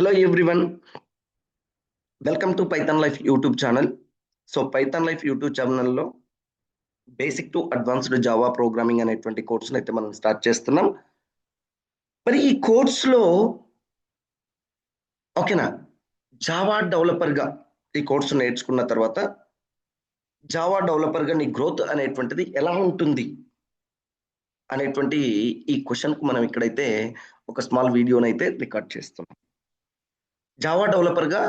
Hello everyone, welcome to Python Life YouTube channel. So Python Life YouTube channel లో basic to advanced Java programming అనేటువంటి కోర్సును అయితే మనం start చేస్తున్నాం. మరి ఈ కోర్సులో ఓకేనా జావా డెవలపర్గా ఈ కోర్సు నేర్చుకున్న తర్వాత జావా డెవలపర్గా నీ గ్రోత్ అనేటువంటిది ఎలా ఉంటుంది అనేటువంటి ఈ క్వశ్చన్కు మనం ఇక్కడైతే ఒక స్మాల్ వీడియోని అయితే రికార్డ్ చేస్తున్నాం. జావా డెవలపర్గా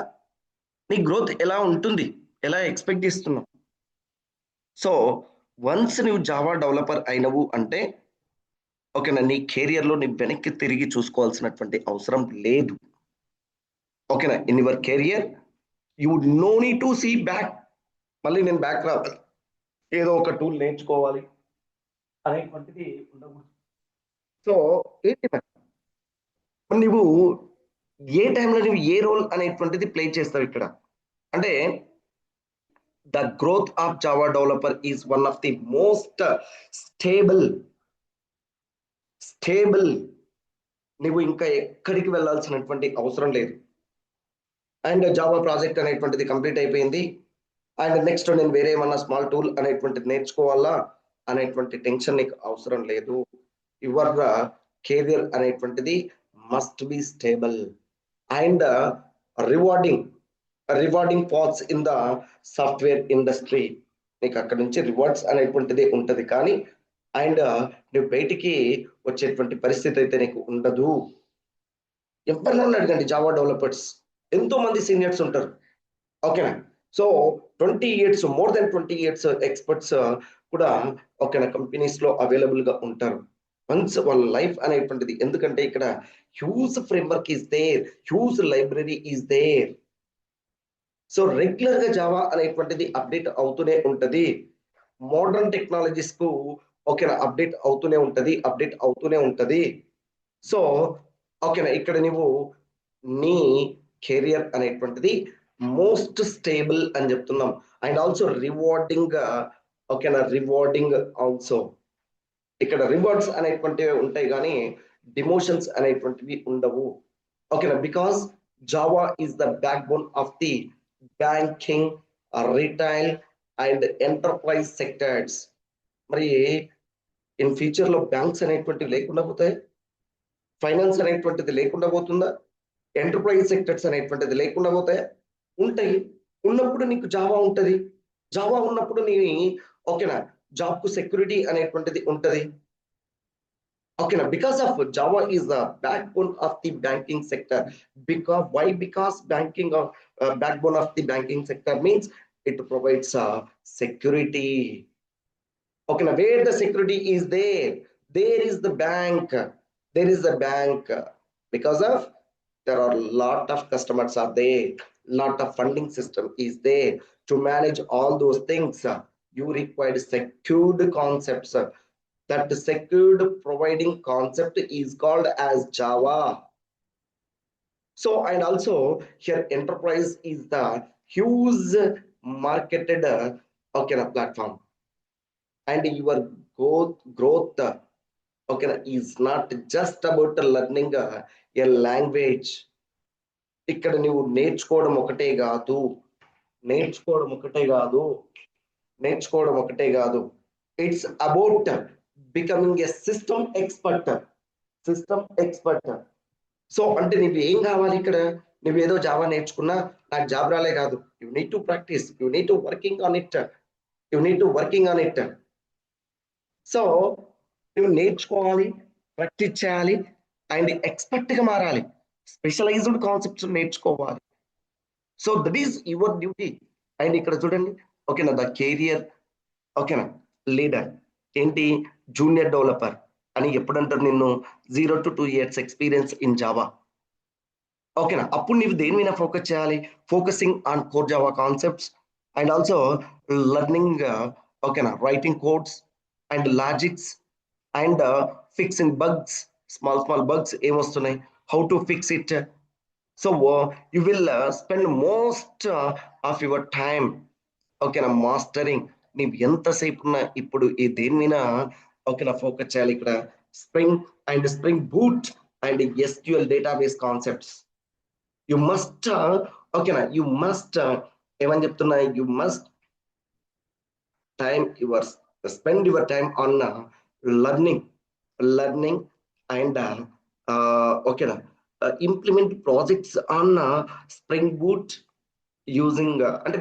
నీ గ్రోత్ ఎలా ఉంటుంది, ఎలా ఎక్స్పెక్ట్ చేస్తున్నావు? సో వన్స్ నువ్వు జావా డెవలపర్ అయినవు అంటే ఓకేనా, నీ కెరియర్లో నీ వెనక్కి తిరిగి చూసుకోవాల్సినటువంటి అవసరం లేదు. ఓకేనా, in your career you no need to see back. మళ్ళీ నేను బ్యాక్ రావాలి, ఏదో ఒక టూల్ నేర్చుకోవాలి అనేటువంటిది ఉండకూడదు. సో ఏంటి మరి నువ్వు ఏ టైంలో నువ్వు ఏ రోల్ అనేటువంటిది ప్లే చేస్తావు ఇక్కడ అంటే the growth of Java developer is one of the most stable నువ్వు ఇంకా ఎక్కడికి వెళ్ళాల్సినటువంటి అవసరం లేదు. అండ్ జావా ప్రాజెక్ట్ అనేటువంటిది కంప్లీట్ అయిపోయింది. అండ్ నెక్స్ట్ నేను వేరే ఏమన్నా స్మాల్ టూల్ అనేటువంటిది నేర్చుకోవాలా అనేటువంటి టెన్షన్ నీకు అవసరం లేదు. యువర్ కెరియర్ అనేటువంటిది must be stable and rewarding paths in the software industry. నీకు అక్కడ నుంచి రివార్డ్స్ అనేటువంటిది ఉంటది, కానీ అండ్ నువ్వు బయటికి వచ్చేటువంటి పరిస్థితి అయితే నీకు ఉండదు. ఎవరినన్నా అడగండి, జావా డెవలపర్స్ ఎంతో మంది సీనియర్స్ ఉంటారు. ఓకేనా, so 20 years more than 20 years experts కూడా ఓకేనా కంపెనీస్ లో అవైలబుల్ గా ఉంటారు. వన్స్ వాళ్ళ లైఫ్ అనేటువంటిది, ఎందుకంటే ఇక్కడ huge framework is there, huge library is there. So regular గా జావా అనేటువంటిది అప్డేట్ అవుతూనే ఉంటది. మోడర్న్ టెక్నాలజీస్ కు ఓకేనా అప్డేట్ అవుతూనే ఉంటది. సో ఓకేనా ఇక్కడ నువ్వు నీ కెరియర్ అనేటువంటిది మోస్ట్ స్టేబుల్ అని చెప్తున్నాం. And also rewarding. ఓకేనా, రివార్డింగ్ ఆల్సో. ఇక్కడ రివార్డ్స్ అనేటువంటివి ఉంటాయి కానీ డిమోషన్స్ అనేటువంటివి ఉండవు. ఓకేనా, because Java is the backbone of the banking, retail and enterprise sectors. మరి ఇన్ ఫ్యూచర్ లో బ్యాంక్స్ అనేటువంటివి లేకుండా పోతాయి, ఫైనాన్స్ అనేటువంటిది లేకుండా పోతుందా, ఎంటర్ప్రైజ్ సెక్టర్స్ అనేటువంటిది లేకుండా పోతాయా? ఉంటాయి. ఉన్నప్పుడు నీకు జావా ఉంటది. జావా ఉన్నప్పుడు నీ ఓకేనా జాబ్ కు సెక్యూరిటీ అనేటువంటిది ఉంటది. ఓకేనా, because of Java is the backbone of the banking sector. Because banking backbone of the banking sector means it provides security. ఓకేనా, where the security is there is the bank. Because of there are lot of customers are there, lot of funding system is there. To manage all those things you require secured concepts. That secured providing concept is called as Java. So and also here enterprise is the huge marketed platform, and your growth okay is not just about learning a language. ఇక్కడ నువ్వు నేర్చుకోవడం ఒకటే కాదు, it's about becoming a system expert. So అంటే నువ్వు ఏం కావాలి ఇక్కడ? నువ్వు ఏదో జావా నేర్చుకున్నా నాకు జాబ్ రాలే కాదు. You need to practice, you need to working on it. So నువ్వు నేర్చుకోవాలి, ప్రాక్టీస్ చేయాలి అండ్ ఎక్స్పర్ట్ గా మారాలి, స్పెషలైజ్డ్ కాన్సెప్ట్స్ నేర్చుకోవాలి. So that is your duty. And ఇక్కడ చూడండి, ఓకేనా, ద కెరియర్ ఓకేనా లీడర్ ఏంటి, జూనియర్ డెవలపర్ అని ఎప్పుడంటారు నిన్ను? 0 to 2 years experience in Java. ఓకేనా, అప్పుడు నీవు దేని మీద ఫోకస్ చేయాలి? Focusing on core Java concepts and also learning ఓకేనా writing codes and logics and fixing bugs, small bugs ఏమొస్తున్నాయి, how to fix it. So you will spend most of your time ఓకేనా mastering. నీవు ఎంతసేపు ఉన్నా ఇప్పుడు ఈ దేని మీద ఓకేనా ఫోకస్ చేయాలి? ఇక్కడ spring boot and SQL database concepts. You must ఓకేనా, యు మస్ట్ ఏమని చెప్తున్నా, you must spend your time on learning and okay, implement projects on Spring Boot using అంటే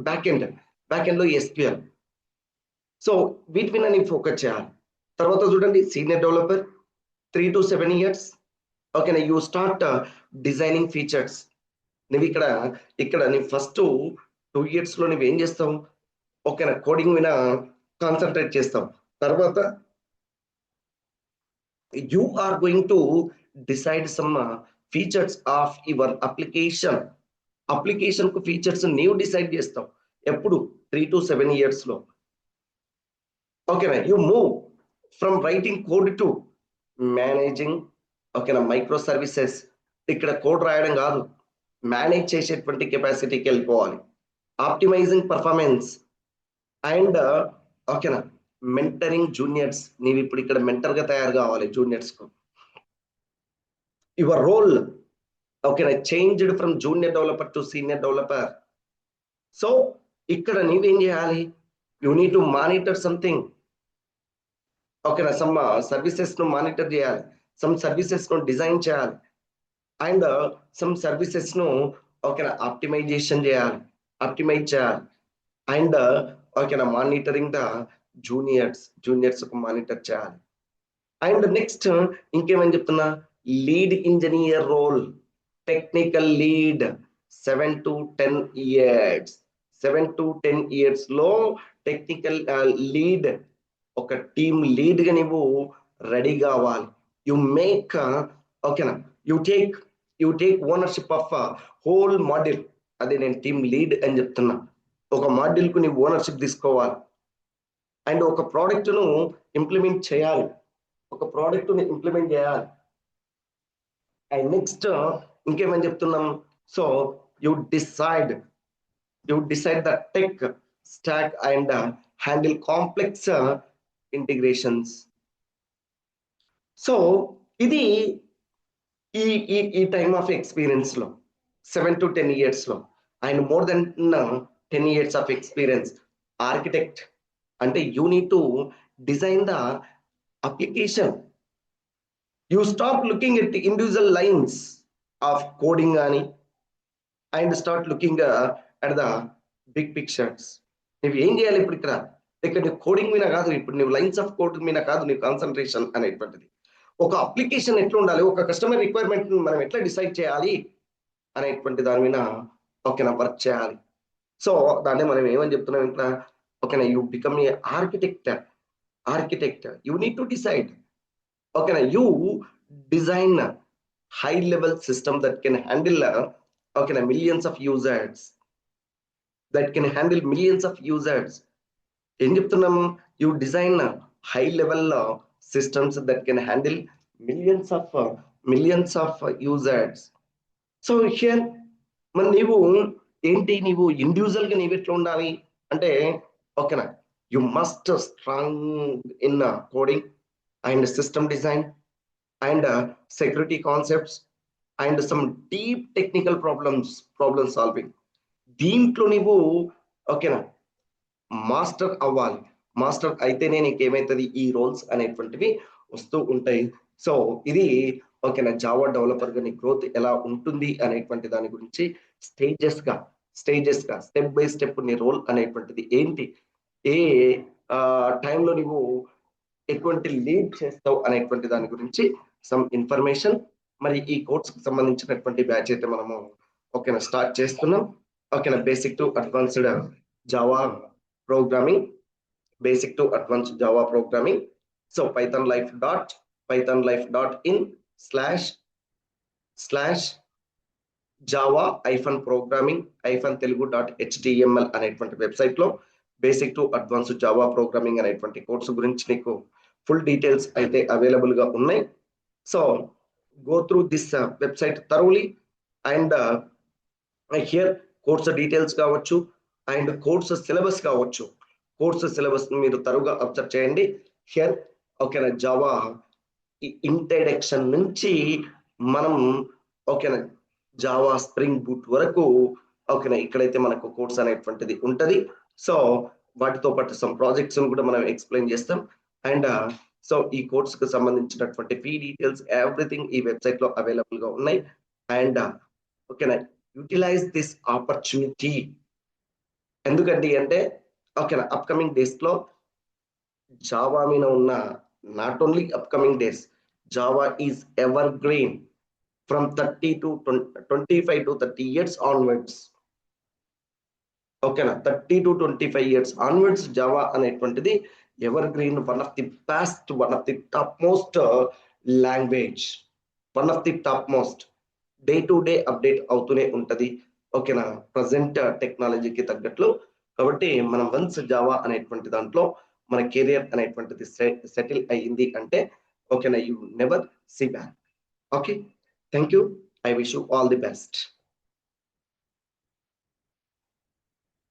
బ్యాక్ ఎండ్ లో SQL. సో వీటి మీద నేను ఫోకస్ చేయాలి. తర్వాత చూడండి సీనియర్ డెవలపర్ 3 to 7 years. ఓకేనా, యూ స్టార్ట్ డిజైనింగ్ ఫీచర్స్. నువ్వు ఇక్కడ నీ ఫస్ట్ 2 years లో నువ్వు ఏం చేస్తావు, ఓకేనా, కోడింగ్ మీద కాన్సన్ట్రేట్ చేస్తావు. తర్వాత you are going to decide some features of your application కు ఫీచర్స్ నీవు డిసైడ్ చేస్తావు. ఎప్పుడు 3 to 7 years లో. ఓకేనా, you move from writing code to managing, ఓకేనా, మైక్రో సర్వీసెస్. ఇక్కడ కోడ్ రాయడం కాదు, మేనేజ్ చేసేటువంటి కెపాసిటీకి వెళ్ళిపోవాలి. ఆప్టిమైజింగ్ పర్ఫార్మెన్స్ అండ్ ఓకేనా, మెంటరింగ్ జూనియర్స్. నీవు ఇప్పుడు ఇక్కడ మెంటర్ గా తయారు కావాలి జూనియర్స్ కు. యువర్ రోల్ ఓకేనా changed from junior developer to senior developer. So ఇక్కడ నీవేం చేయాలి, you need to monitor something. ఓకేనా, సమ్ సర్వీసెస్ ను మానిటర్ చేయాలి, సమ్ సర్వీసెస్ ను డిజైన్ చేయాలి, అండ్ సమ్ సర్వీసెస్ ను ఓకేనా ఆప్టిమైజ్ చేయాలి, అండ్ ఓకేనా మానిటరింగ్ ద జూనియర్స్ కు మానిటర్ చేయాలి. అండ్ నెక్స్ట్ ఇంకేమని చెప్తున్నా, lead engineer role, technical lead 7 to 10 years లో టెక్నికల్ లీడ్, ఒక టీమ్ లీడ్ గా నువ్వు రెడీ కావాలి. యు మేక్ ఓకేనా, you take ownership of whole module. అదే నేను టీమ్ లీడ్ అని చెప్తున్నా. ఒక మాడ్యూల్ కు నీవు ఓనర్షిప్ తీసుకోవాలి, అండ్ ఒక ప్రోడక్ట్ ను ఇంప్లిమెంట్ చేయాలి. అండ్ నెక్స్ట్ ఇంకేమని చెప్తున్నాం, so you decide the tech stock and handle complex integrations. So ఇది ఈ టైమ్ ఆఫ్ ఎక్స్పీరియన్స్ లో 7 to 10 years లో, and more than 10 years of experience. Architect అంటే you need to design the application. You stop looking at individual lines of coding అని, and start looking at the big pictures. నువ్వు ఏం చేయాలి ఇప్పుడు ఇక్కడ coding మీద కాదు, ఇప్పుడు నువ్వు లైన్స్ ఆఫ్ కోడ్ మీద కాదు నీ కాన్సన్ట్రేషన్ అనేటువంటిది. ఒక అప్లికేషన్ ఎట్లా ఉండాలి, ఒక కస్టమర్ రిక్వైర్మెంట్ మనం ఎట్లా డిసైడ్ చేయాలి అనేటువంటి దాని మీద ఓకేనా వర్క్ చేయాలి. సో దాన్ని మనం ఏమని చెప్తున్నాం ఇట్లా, ఓకేనా, you become a architect. You need to decide, ఓకేనా, you design high level system that can handle ఓకేనా మిలియన్స్ ఆఫ్ యూజర్స్. ఏం చెప్తున్నాం, you design high level systems that can handle millions of users. So here మరి నీవు individual గా నీవు ఎట్లా ఉండాలి అంటే, ఓకేనా, you must strong in coding and system design and security concepts and some deep technical problem solving. దీంట్లో నీవు ఓకేనా మాస్టర్ అవ్వాలి. మాస్టర్ అయితేనే నీకేమైతుంది, ఈ రోల్స్ అనేటువంటివి వస్తూ ఉంటాయి. సో ఇది ఓకేనా జావా డెవలపర్ గా నీ గ్రోత్ ఎలా ఉంటుంది అనేటువంటి దాని గురించి స్టేజెస్ గా స్టెప్ బై స్టెప్ నీ రోల్ అనేటువంటిది ఏంటి, ఏ టైంలో నువ్వు ఎటువంటి లీడ్ చేస్తావు అనేటువంటి దాని గురించి సమ్ ఇన్ఫర్మేషన్. మరి ఈ కోర్స్ కి సంబంధించినటువంటి బ్యాచ్ అయితే మనము ఓకేనా స్టార్ట్ చేస్తున్నాం. ఓకేనా, basic to advanced Java programming, so pythonlife.java-programming-telugu.html అనేటువంటి వెబ్సైట్ లో basic to advanced Java programming అనేటువంటి కోర్సు గురించి నీకు ఫుల్ డీటెయిల్స్ అయితే అవైలబుల్ గా ఉన్నాయి. So go through this website thoroughly, and here course details కావచ్చు అండ్ కోర్సు సిలబస్ మీరు తరువుగా అబ్జర్వ్ చేయండి. హియర్ ఓకేనా జావా ఇంట్రడక్షన్ నుంచి మనం ఓకేనా జావా స్ప్రింగ్ బూట్ వరకు ఓకేనా ఇక్కడైతే మనకు కోర్స్ అనేటువంటిది ఉంటది. సో వాటితో పాటు సమ్ ప్రాజెక్ట్స్ కూడా మనం ఎక్స్ప్లెయిన్ చేస్తాం. అండ్ సో ఈ కోర్స్ కు సంబంధించినటువంటి ఫీ డీటెయిల్స్ ఎవ్రీథింగ్ ఈ వెబ్సైట్ లో అవైలబుల్ గా ఉన్నాయి. అండ్ ఓకేనా యూటిలైజ్ దిస్ ఆపర్చునిటీ. ఎందుకండి అంటే ఓకేనా అప్కమింగ్ డేస్ లో జావా మీద ఉన్న not only upcoming days, Java is ever green from 30 to 25 to 30 years onwards. ఓకేనా 30 to 25 years onwards జావా అనేటువంటిది ever green, one of the best, one of the top most language, one of the top most. Day to day update అవుతూనే ఉంటది. ఓకేనా present టెక్నాలజీకి తగ్గట్లు. కాబట్టి మనం once Java అనేటువంటి దాంట్లో మన కెరియర్ అనేటువంటిది సెటిల్ అయ్యింది అంటే ఓకేనా you never see back. Okay, thank you. I wish you all the best.